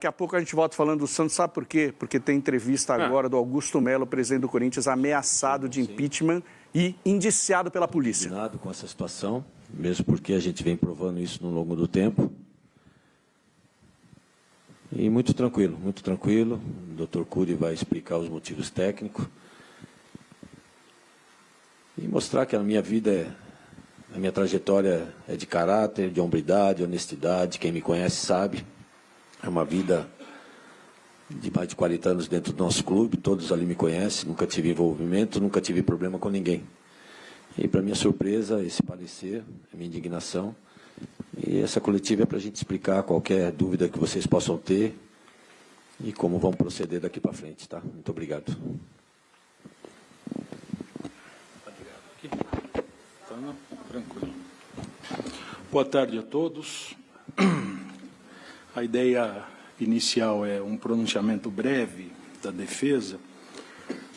Daqui a pouco a gente volta falando do Santos, sabe por quê? Porque tem entrevista agora do Augusto Melo, presidente do Corinthians, ameaçado de impeachment e indiciado pela polícia. Indignado com essa situação, mesmo porque a gente vem provando isso no longo do tempo. E muito tranquilo, muito tranquilo. O Dr. Cury vai explicar os motivos técnicos e mostrar que a minha vida, a minha trajetória é de caráter, de hombridade, honestidade. Quem me conhece sabe. É uma vida de mais de 40 anos dentro do nosso clube, todos ali me conhecem, nunca tive envolvimento, nunca tive problema com ninguém. E, para minha surpresa, esse parecer, a minha indignação, e essa coletiva é para a gente explicar qualquer dúvida que vocês possam ter e como vão proceder daqui para frente, tá? Muito obrigado. Tranquilo. Boa tarde a todos. A ideia inicial é um pronunciamento breve da defesa,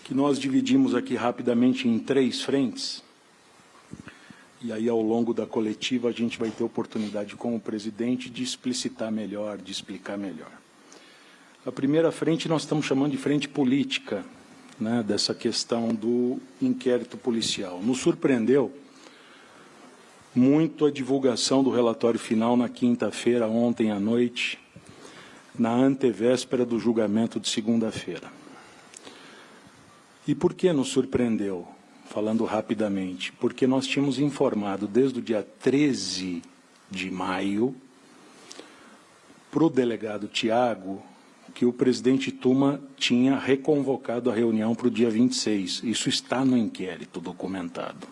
que nós dividimos aqui rapidamente em 3 frentes. E aí, ao longo da coletiva, a gente vai ter oportunidade com o presidente de explicitar melhor, de explicar melhor. A primeira frente nós estamos chamando de frente política, né, dessa questão do inquérito policial. Nos surpreendeu muito a divulgação do relatório final na quinta-feira, ontem à noite, na antevéspera do julgamento de segunda-feira. E por que nos surpreendeu? Falando rapidamente, porque nós tínhamos informado desde o dia 13 de maio para o delegado Tiago que o presidente Tuma tinha reconvocado a reunião para o dia 26. Isso está no inquérito documentado,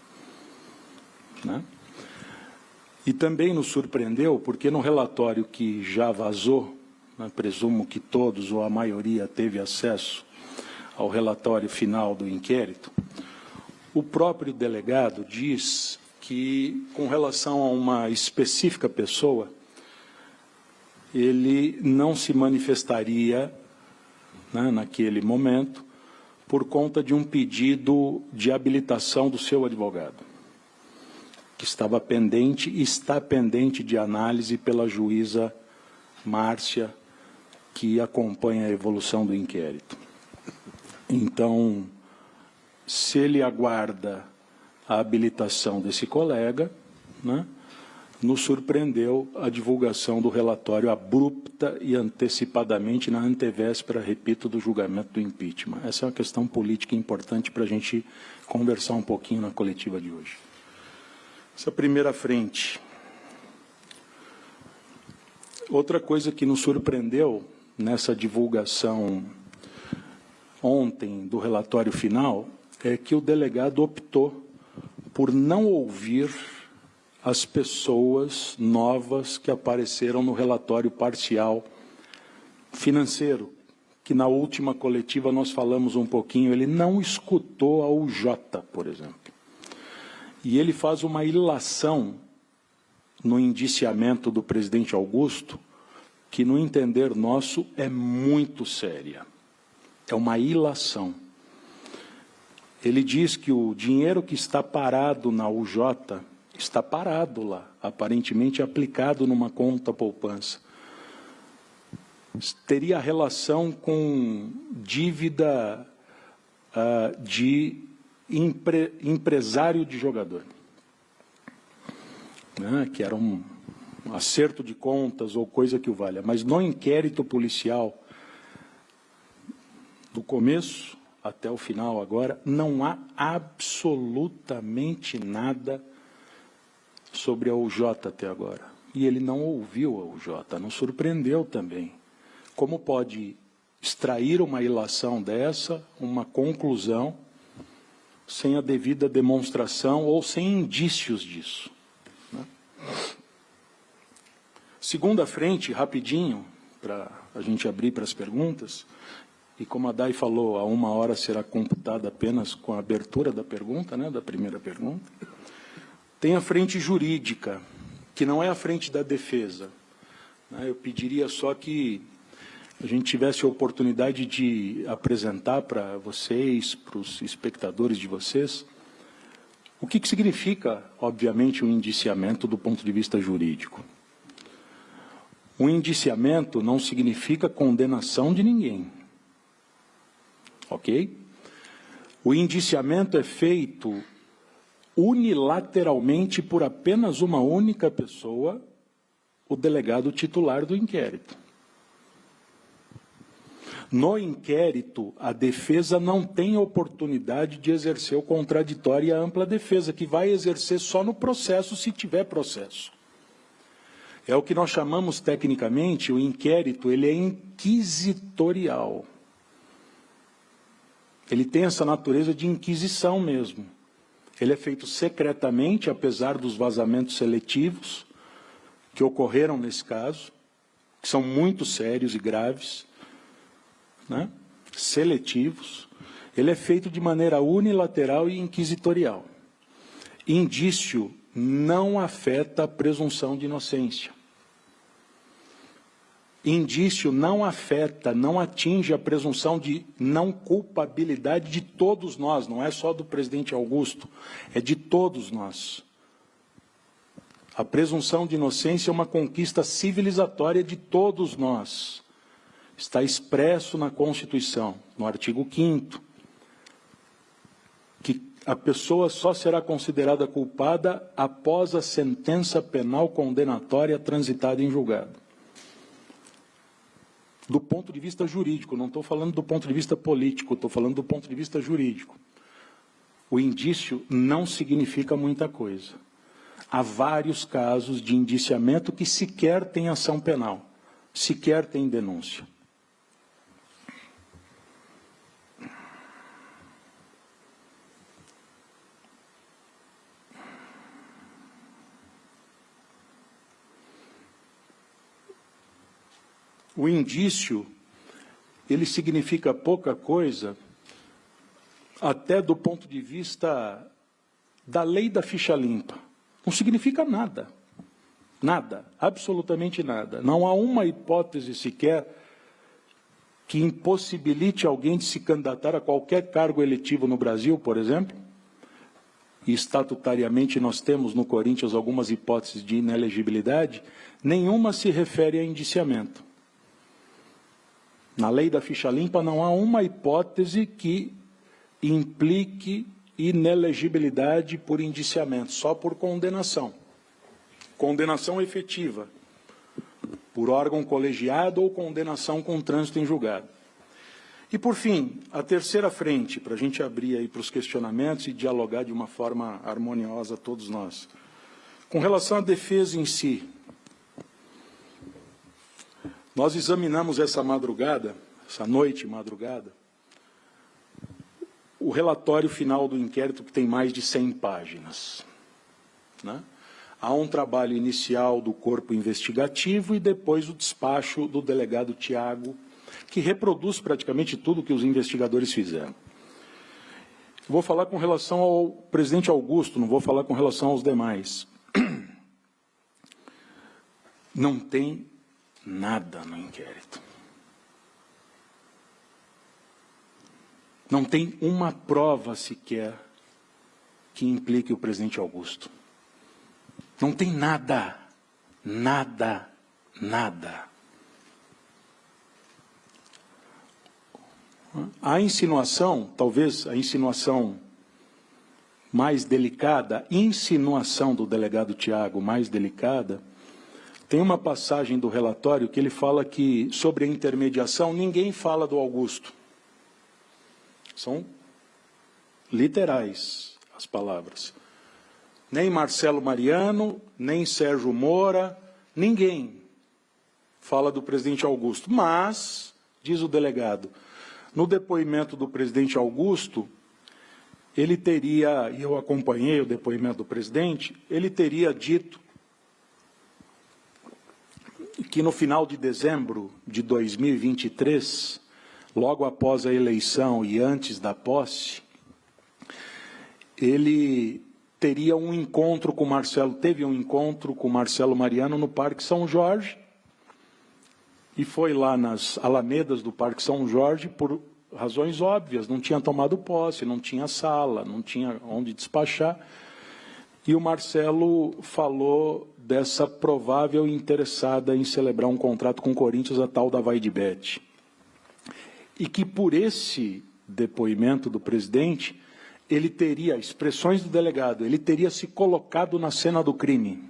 né? E também nos surpreendeu porque no relatório que já vazou, né, presumo que todos ou a maioria teve acesso ao relatório final do inquérito, o próprio delegado diz que, com relação a uma específica pessoa, ele não se manifestaria, né, naquele momento, por conta de um pedido de habilitação do seu advogado, que estava pendente e está pendente de análise pela juíza Márcia, que acompanha a evolução do inquérito. Então, se ele aguarda a habilitação desse colega, né, nos surpreendeu a divulgação do relatório abrupta e antecipadamente na antevéspera, repito, do julgamento do impeachment. Essa é uma questão política importante para a gente conversar um pouquinho na coletiva de hoje. Essa primeira frente. Outra coisa que nos surpreendeu nessa divulgação ontem do relatório final é que o delegado optou por não ouvir as pessoas novas que apareceram no relatório parcial financeiro, que na última coletiva nós falamos um pouquinho. Ele não escutou a UJ, por exemplo. E ele faz uma ilação no indiciamento do presidente Augusto, que, no entender nosso, é muito séria. É uma ilação. Ele diz que o dinheiro que está parado na UJ está parado lá, aparentemente aplicado numa conta poupança. Teria relação com dívida de empresário de jogador, né, que era um acerto de contas ou coisa que o valha. Mas no inquérito policial, do começo até o final agora, não há absolutamente nada sobre a UJ até agora. E ele não ouviu a UJ, nos surpreendeu também. Como pode extrair uma ilação dessa, uma conclusão, sem a devida demonstração ou sem indícios disso, né? Segunda frente, rapidinho, para a gente abrir para as perguntas, e como a Day falou, a 1 hora será computada apenas com a abertura da pergunta, né, da primeira pergunta. Tem a frente jurídica, que não é a frente da defesa, né? Eu pediria só que a gente tivesse a oportunidade de apresentar para vocês, para os espectadores de vocês, o que significa, obviamente, um indiciamento do ponto de vista jurídico. O indiciamento não significa condenação de ninguém. Ok? O indiciamento é feito unilateralmente por apenas uma única pessoa, o delegado titular do inquérito. No inquérito, a defesa não tem oportunidade de exercer o contraditório e a ampla defesa, que vai exercer só no processo, se tiver processo. É o que nós chamamos tecnicamente, o inquérito, ele é inquisitorial. Ele tem essa natureza de inquisição mesmo. Ele é feito secretamente, apesar dos vazamentos seletivos que ocorreram nesse caso, que são muito sérios e graves, né? Seletivos. Ele é feito de maneira unilateral e inquisitorial. Indício não afeta a presunção de inocência. Indício não afeta, não atinge a presunção de não culpabilidade de todos nós, não é só do presidente Augusto, é de todos nós. A presunção de inocência é uma conquista civilizatória de todos nós. Está expresso na Constituição, no artigo 5º, que a pessoa só será considerada culpada após a sentença penal condenatória transitada em julgado. Do ponto de vista jurídico, não estou falando do ponto de vista político, estou falando do ponto de vista jurídico. O indício não significa muita coisa. Há vários casos de indiciamento que sequer tem ação penal, sequer tem denúncia. O indício, ele significa pouca coisa, até do ponto de vista da lei da ficha limpa. Não significa nada. Nada, absolutamente nada. Não há uma hipótese sequer que impossibilite alguém de se candidatar a qualquer cargo eletivo no Brasil, por exemplo. E estatutariamente nós temos no Corinthians algumas hipóteses de inelegibilidade. Nenhuma se refere a indiciamento. Na lei da ficha limpa não há uma hipótese que implique inelegibilidade por indiciamento, só por condenação. Condenação efetiva, por órgão colegiado ou condenação com trânsito em julgado. E, por fim, a terceira frente, para a gente abrir aí para os questionamentos e dialogar de uma forma harmoniosa todos nós. Com relação à defesa em si, nós examinamos essa madrugada, essa noite madrugada, o relatório final do inquérito, que tem mais de 100 páginas. Né? Há um trabalho inicial do corpo investigativo e depois o despacho do delegado Tiago, que reproduz praticamente tudo que os investigadores fizeram. Vou falar com relação ao presidente Augusto, não vou falar com relação aos demais. Não tem nada no inquérito. Não tem uma prova sequer que implique o presidente Augusto. Não tem nada, nada, nada. A insinuação, talvez a insinuação mais delicada, insinuação do delegado Tiago mais delicada, tem uma passagem do relatório que ele fala que, sobre a intermediação, ninguém fala do Augusto. São literais as palavras. Nem Marcelo Mariano, nem Sérgio Moura, ninguém fala do presidente Augusto. Mas, diz o delegado, no depoimento do presidente Augusto, ele teria, e eu acompanhei o depoimento do presidente, ele teria dito que no final de dezembro de 2023, logo após a eleição e antes da posse, ele teria um encontro com Marcelo, teve um encontro com Marcelo Mariano no Parque São Jorge, e foi lá nas alamedas do Parque São Jorge por razões óbvias, não tinha tomado posse, não tinha sala, não tinha onde despachar, E o Marcelo falou dessa provável interessada em celebrar um contrato com o Corinthians, a tal da Vaidbet. E que por esse depoimento do presidente, ele teria, expressões do delegado, ele teria se colocado na cena do crime.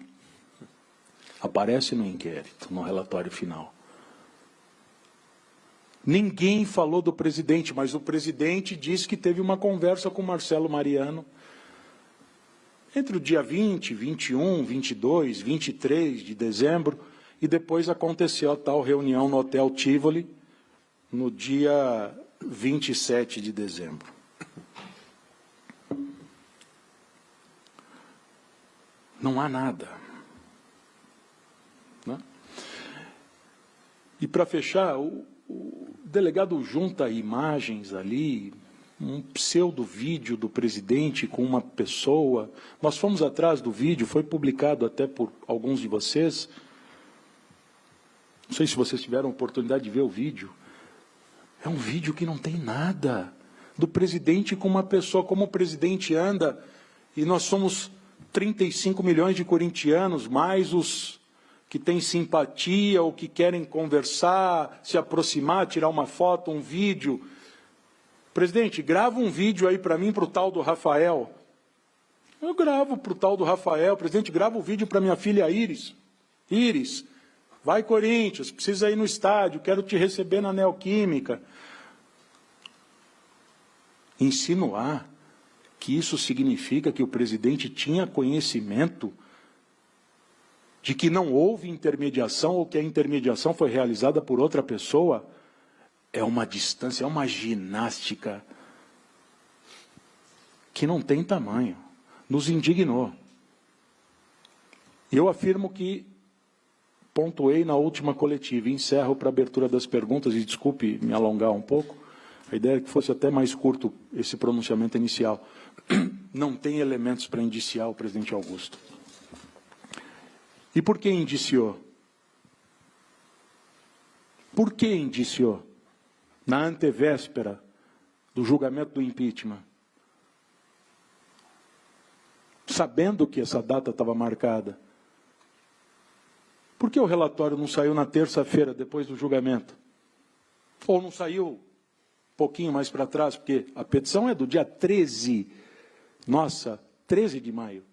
Aparece no inquérito, no relatório final. Ninguém falou do presidente, mas o presidente disse que teve uma conversa com o Marcelo Mariano entre o dia 20, 21, 22, 23 de dezembro, e depois aconteceu a tal reunião no Hotel Tivoli, no dia 27 de dezembro. Não há nada. Né? E para fechar, o delegado junta imagens ali, um pseudo-vídeo do presidente com uma pessoa. Nós fomos atrás do vídeo, foi publicado até por alguns de vocês. Não sei se vocês tiveram a oportunidade de ver o vídeo. É um vídeo que não tem nada do presidente com uma pessoa, como o presidente anda, e nós somos 35 milhões de corintianos, mais os que têm simpatia ou que querem conversar, se aproximar, tirar uma foto, um vídeo. Presidente, grava um vídeo aí para mim, para o tal do Rafael. Eu gravo para o tal do Rafael. Presidente, grava um vídeo para minha filha Iris. Iris, vai Corinthians, precisa ir no estádio, quero te receber na Neoquímica. Insinuar que isso significa que o presidente tinha conhecimento de que não houve intermediação ou que a intermediação foi realizada por outra pessoa, é uma distância, é uma ginástica que não tem tamanho. Nos indignou. Eu afirmo que pontuei na última coletiva, encerro para a abertura das perguntas, e desculpe me alongar um pouco, a ideia é que fosse até mais curto esse pronunciamento inicial. Não tem elementos para indiciar o presidente Augusto. E por que indiciou? Por que indiciou? Na antevéspera do julgamento do impeachment, sabendo que essa data estava marcada. Por que o relatório não saiu na terça-feira, depois do julgamento? Ou não saiu um pouquinho mais para trás, porque a petição é do dia 13, 13 de maio.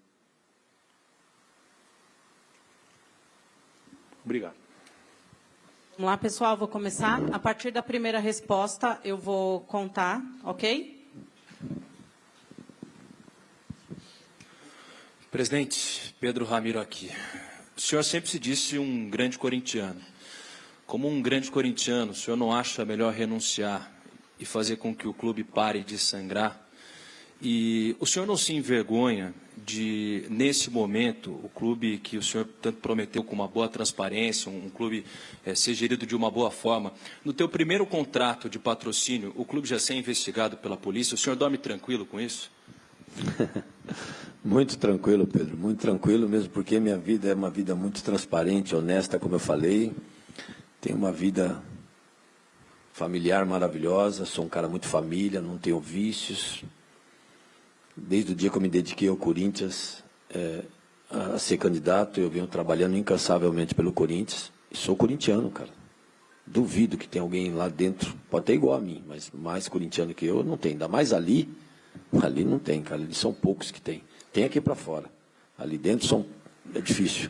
Obrigado. Vamos lá, pessoal, vou começar. A partir da primeira resposta, eu vou contar, ok? Presidente, Pedro Ramiro aqui. O senhor sempre se disse um grande corintiano. Como um grande corintiano, o senhor não acha melhor renunciar e fazer com que o clube pare de sangrar? E o senhor não se envergonha de, nesse momento, o clube que o senhor tanto prometeu com uma boa transparência, um clube ser gerido de uma boa forma, no teu primeiro contrato de patrocínio, o clube já ser investigado pela polícia? O senhor dorme tranquilo com isso? Muito tranquilo, Pedro, muito tranquilo mesmo, porque minha vida é uma vida muito transparente, honesta, como eu falei. Tenho uma vida familiar maravilhosa, sou um cara muito família, não tenho vícios. Desde o dia que eu me dediquei ao Corinthians a ser candidato, eu venho trabalhando incansavelmente pelo Corinthians. E sou corintiano, cara. Duvido que tenha alguém lá dentro, pode ter igual a mim, mas mais corintiano que eu não tem. Ainda mais ali não tem, cara. Ali são poucos que tem. Tem aqui para fora. Ali dentro é difícil.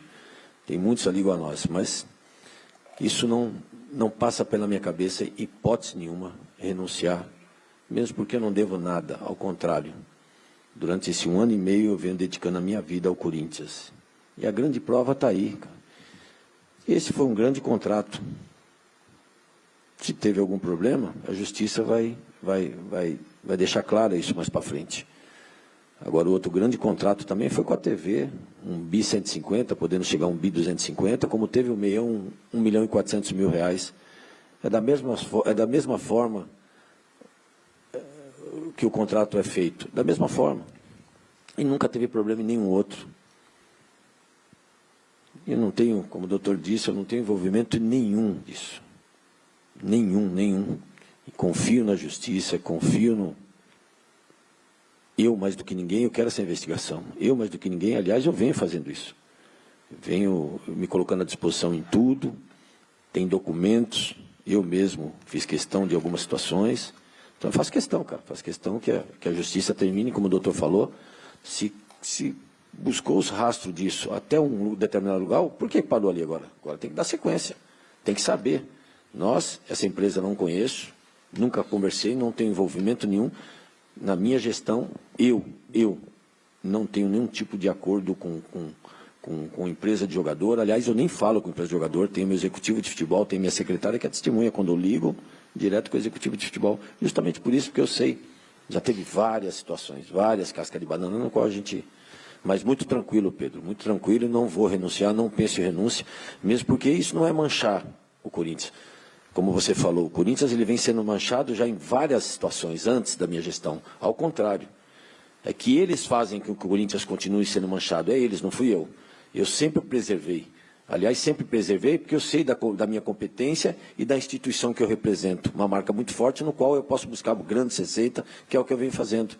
Tem muitos ali igual a nós, mas isso não passa pela minha cabeça, hipótese nenhuma, renunciar, mesmo porque eu não devo nada, ao contrário. Durante esse 1 ano e meio eu venho dedicando a minha vida ao Corinthians. E a grande prova está aí, cara. Esse foi um grande contrato. Se teve algum problema, a justiça vai deixar claro isso mais para frente. Agora, o outro grande contrato também foi com a TV, um bi 150, podendo chegar a um bi 250, como teve 1 milhão e 400 mil reais. É da mesma forma que o contrato é feito, da mesma forma. E nunca teve problema em nenhum outro. Eu não tenho, como o doutor disse, eu não tenho envolvimento nenhum disso. Nenhum. E confio na justiça, confio Eu, mais do que ninguém, eu quero essa investigação. Eu, mais do que ninguém, aliás, eu venho fazendo isso. Venho me colocando à disposição em tudo, tem documentos, eu mesmo fiz questão de algumas situações. Então, eu faço questão, cara, faço questão que a justiça termine, como o doutor falou, se buscou os rastros disso até um determinado lugar, por que parou ali agora? Agora tem que dar sequência, tem que saber. Nós, essa empresa não conheço, nunca conversei, não tenho envolvimento nenhum. Na minha gestão, eu não tenho nenhum tipo de acordo com empresa de jogador. Aliás, eu nem falo com empresa de jogador, tenho meu executivo de futebol, tenho minha secretária que é testemunha quando eu ligo direto com o executivo de futebol. Justamente por isso, porque eu sei, já teve várias situações, várias cascas de banana, no qual a gente... Mas muito tranquilo, Pedro, muito tranquilo, não vou renunciar, não penso em renúncia, mesmo porque isso não é manchar o Corinthians. Como você falou, o Corinthians ele vem sendo manchado já em várias situações antes da minha gestão. Ao contrário, é que eles fazem que o Corinthians continue sendo manchado. É eles, não fui eu. Eu sempre preservei. Aliás, sempre preservei porque eu sei da minha competência e da instituição que eu represento. Uma marca muito forte no qual eu posso buscar grandes receitas, que é o que eu venho fazendo.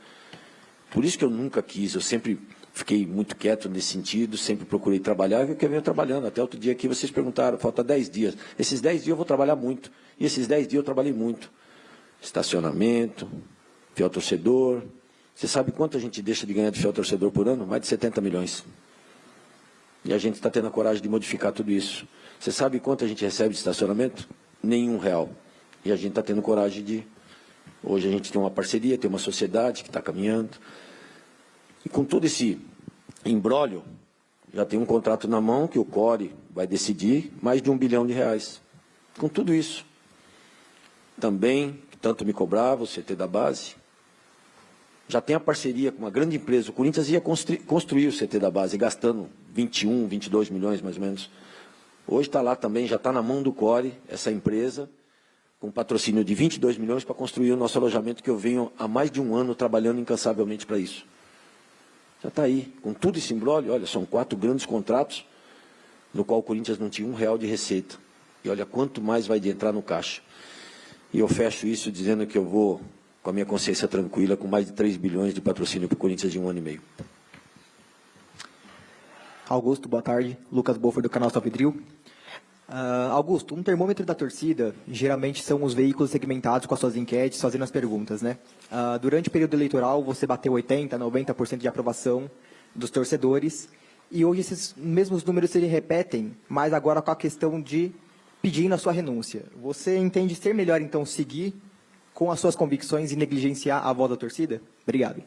Por isso que eu nunca quis, eu sempre fiquei muito quieto nesse sentido, sempre procurei trabalhar, e é o que eu venho trabalhando. Até outro dia aqui vocês perguntaram, falta 10 dias. Esses 10 dias eu vou trabalhar muito. E esses 10 dias eu trabalhei muito. Estacionamento, fiel torcedor. Você sabe quanto a gente deixa de ganhar de fiel torcedor por ano? Mais de 70 milhões. E a gente está tendo a coragem de modificar tudo isso. Você sabe quanto a gente recebe de estacionamento? Nenhum real. E a gente está tendo coragem de... Hoje a gente tem uma parceria, tem uma sociedade que está caminhando. E com todo esse imbróglio, já tem um contrato na mão que o CORE vai decidir mais de R$1 bilhão. Com tudo isso. Também, tanto me cobrava, o CT da base, já tem a parceria com uma grande empresa. O Corinthians ia construir o CT da base, gastando 21, 22 milhões mais ou menos. Hoje está lá também, já está na mão do CORE, essa empresa, com patrocínio de 22 milhões para construir o nosso alojamento, que eu venho há mais de um ano trabalhando incansavelmente para isso. Já está aí, com tudo esse imbróglio, olha, são 4 grandes contratos, no qual o Corinthians não tinha R$1 de receita. E olha quanto mais vai de entrar no caixa. E eu fecho isso dizendo que eu vou, com a minha consciência tranquila, com mais de 3 bilhões de patrocínio para o Corinthians de 1 ano e meio. Augusto, boa tarde. Lucas Bofer, do canal Salvidril. Augusto, um termômetro da torcida, geralmente são os veículos segmentados com as suas enquetes, fazendo as perguntas, né? Durante o período eleitoral, você bateu 80%, 90% de aprovação dos torcedores, e hoje esses mesmos números se repetem, mas agora com a questão de pedindo a sua renúncia. Você entende ser melhor, então, seguir com as suas convicções e negligenciar a voz da torcida? Obrigado.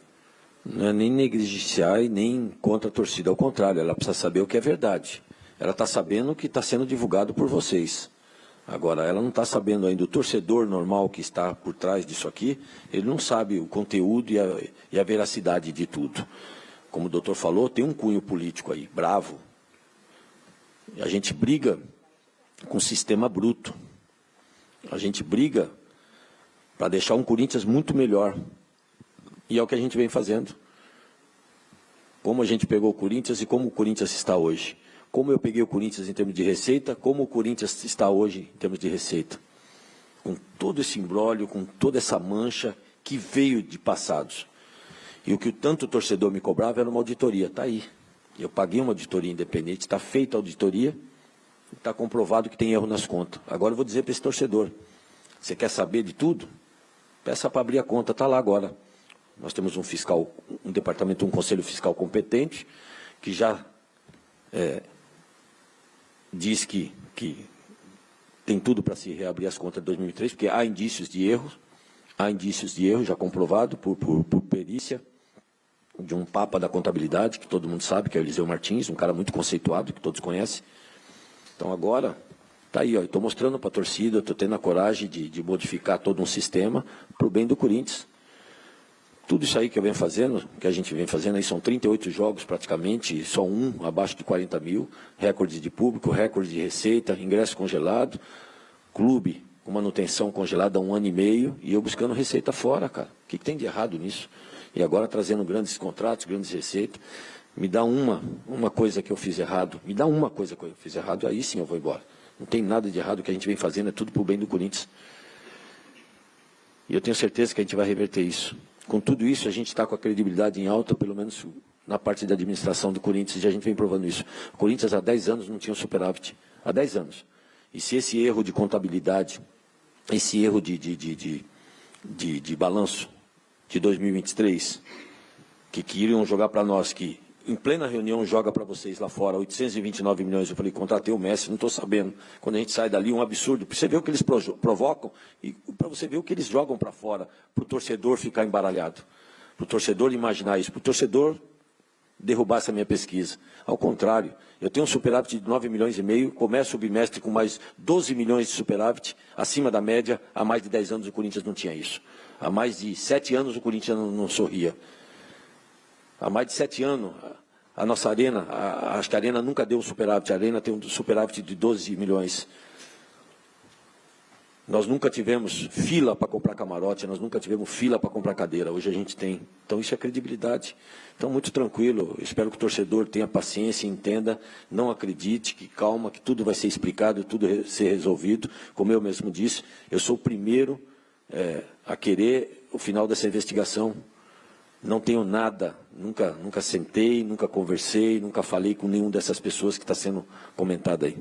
Não é nem negligenciar e nem contra a torcida, ao contrário, ela precisa saber o que é verdade. Ela está sabendo o que está sendo divulgado por vocês. Agora, ela não está sabendo ainda, o torcedor normal que está por trás disso aqui, ele não sabe o conteúdo e a veracidade de tudo. Como o doutor falou, tem um cunho político aí, bravo. A gente briga com o sistema bruto. A gente briga para deixar um Corinthians muito melhor. E é o que a gente vem fazendo. Como a gente pegou o Corinthians e como o Corinthians está hoje. Como eu peguei o Corinthians em termos de receita, como o Corinthians está hoje em termos de receita. Com todo esse imbróglio, com toda essa mancha que veio de passados. E o que tanto o torcedor me cobrava era uma auditoria. Está aí. Eu paguei uma auditoria independente, está feita a auditoria, está comprovado que tem erro nas contas. Agora eu vou dizer para esse torcedor, você quer saber de tudo? Peça para abrir a conta, está lá agora. Nós temos um fiscal, um departamento, um conselho fiscal competente, que já diz que tem tudo para se reabrir as contas de 2003, porque há indícios de erro já comprovado por perícia, de um papa da contabilidade, que todo mundo sabe, que é o Eliseu Martins, um cara muito conceituado, que todos conhecem. Então agora, está aí, estou mostrando para a torcida, estou tendo a coragem de modificar todo um sistema para o bem do Corinthians. Tudo isso aí que eu venho fazendo, que a gente vem fazendo, aí são 38 jogos praticamente, só um abaixo de 40 mil, recorde de público, recorde de receita, ingresso congelado, clube com manutenção congelada há 1 ano e meio, e eu buscando receita fora, cara. O que tem de errado nisso? E agora trazendo grandes contratos, grandes receitas. Me dá uma coisa que eu fiz errado, me dá uma coisa que eu fiz errado, aí sim eu vou embora. Não tem nada de errado, o que a gente vem fazendo é tudo para o bem do Corinthians. E eu tenho certeza que a gente vai reverter isso. Com tudo isso, a gente está com a credibilidade em alta, pelo menos na parte da administração do Corinthians, e a gente vem provando isso. O Corinthians há 10 anos não tinha um superávit. Há 10 anos. E se esse erro de contabilidade, esse erro de balanço de 2023, que iriam jogar para nós, que em plena reunião joga para vocês lá fora 829 milhões, eu falei, contratei o Messi, não estou sabendo. Quando a gente sai dali, um absurdo. Para você ver o que eles provocam e para você ver o que eles jogam para fora, para o torcedor ficar embaralhado, para o torcedor imaginar isso, para o torcedor derrubar essa minha pesquisa. Ao contrário, eu tenho um superávit de 9 milhões e meio, começo o bimestre com mais 12 milhões de superávit, acima da média. Há mais de 10 anos o Corinthians não tinha isso. Há mais de 7 anos o Corinthians não sorria. Há mais de 7 anos, a nossa arena, acho que a arena nunca deu um superávit, a arena tem um superávit de 12 milhões. Nós nunca tivemos fila para comprar camarote, nós nunca tivemos fila para comprar cadeira, hoje a gente tem. Então isso é credibilidade. Então muito tranquilo, espero que o torcedor tenha paciência, entenda, não acredite, que calma, que tudo vai ser explicado, tudo ser resolvido. Como eu mesmo disse, eu sou o primeiro a querer o final dessa investigação. Não tenho nada, nunca sentei, nunca conversei, nunca falei com nenhuma dessas pessoas que está sendo comentada aí.